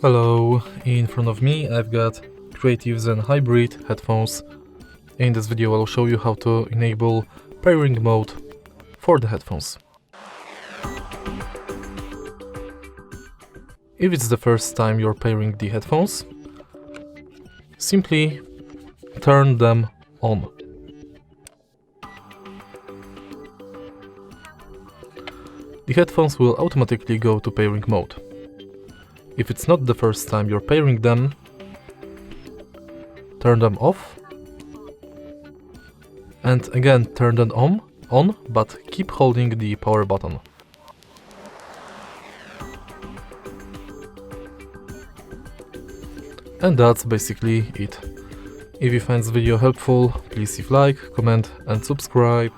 Hello, in front of me I've got Creative Zen Hybrid headphones. In this video I'll show you how to enable pairing mode for the headphones. If it's the first time you're pairing the headphones, simply turn them on. The headphones will automatically go to pairing mode. If it's not the first time you're pairing them, turn them off and again turn them on, but keep holding the power button. And that's basically it. If you find this video helpful, please leave like, comment and subscribe.